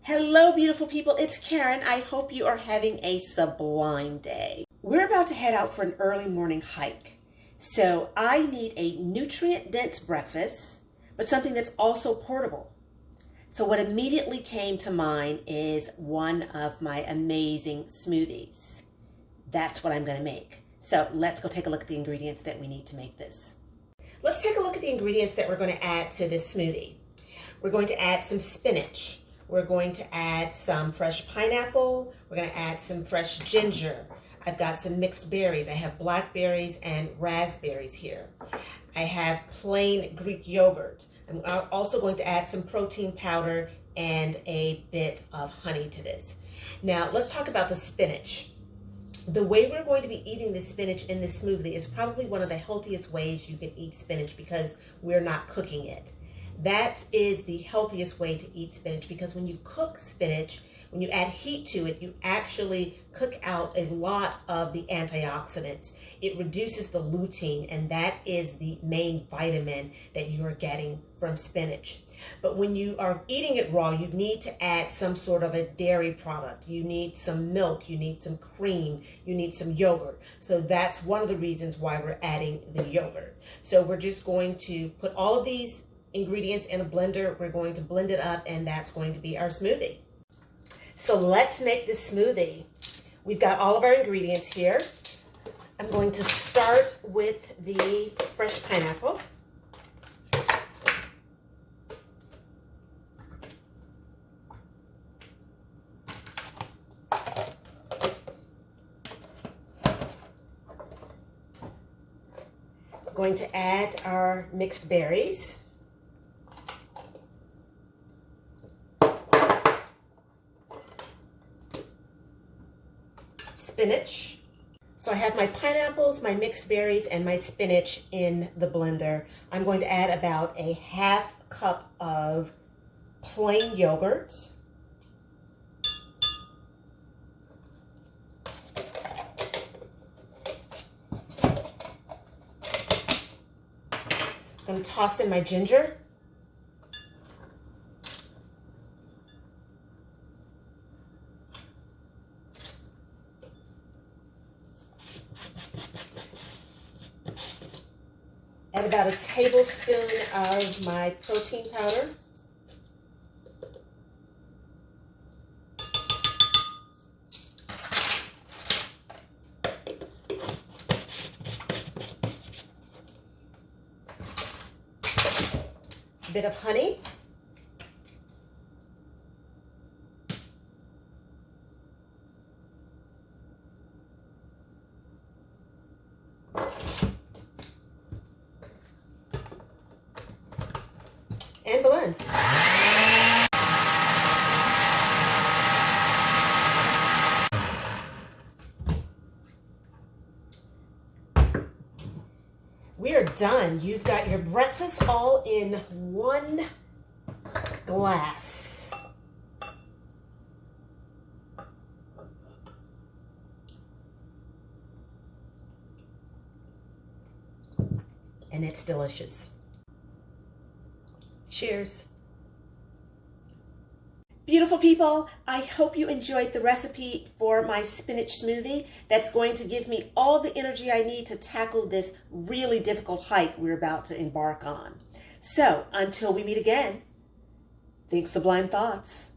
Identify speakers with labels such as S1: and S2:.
S1: Hello, beautiful people. It's Karen. I hope you are having a sublime day. We're about to head out for an early morning hike. So I need a nutrient-dense breakfast, but something that's also portable. So what immediately came to mind is one of my amazing smoothies. That's what I'm going to make. So let's go take a look at the ingredients that we need to make this. Let's take a look at the ingredients that we're going to add to this smoothie. We're going to add some spinach. We're going to add some fresh pineapple. We're going to add some fresh ginger. I've got some mixed berries. I have blackberries and raspberries here. I have plain Greek yogurt. I'm also going to add some protein powder and a bit of honey to this. Now, let's talk about the spinach. The way we're going to be eating the spinach in this smoothie is probably one of the healthiest ways you can eat spinach because we're not cooking it. That is the healthiest way to eat spinach because when you cook spinach, when you add heat to it, you actually cook out a lot of the antioxidants. It reduces the lutein, and that is the main vitamin that you are getting from spinach. But when you are eating it raw, you need to add some sort of a dairy product. You need some milk, you need some cream, you need some yogurt. So that's one of the reasons why we're adding the yogurt. So we're just going to put all of these ingredients in a blender. We're going to blend it up, and that's going to be our smoothie. So let's make this smoothie. We've got all of our ingredients here. I'm going to start with the fresh pineapple. I'm going to add our mixed berries. Spinach. So I have my pineapples, my mixed berries, and my spinach in the blender. I'm going to add about a half cup of plain yogurt. I'm going to toss in my ginger. Add about a tablespoon of my protein powder. A bit of honey. And blend. We are done. You've got your breakfast all in one glass. And it's delicious. Cheers. Beautiful people, I hope you enjoyed the recipe for my spinach smoothie. That's going to give me all the energy I need to tackle this really difficult hike we're about to embark on. So until we meet again, think sublime thoughts.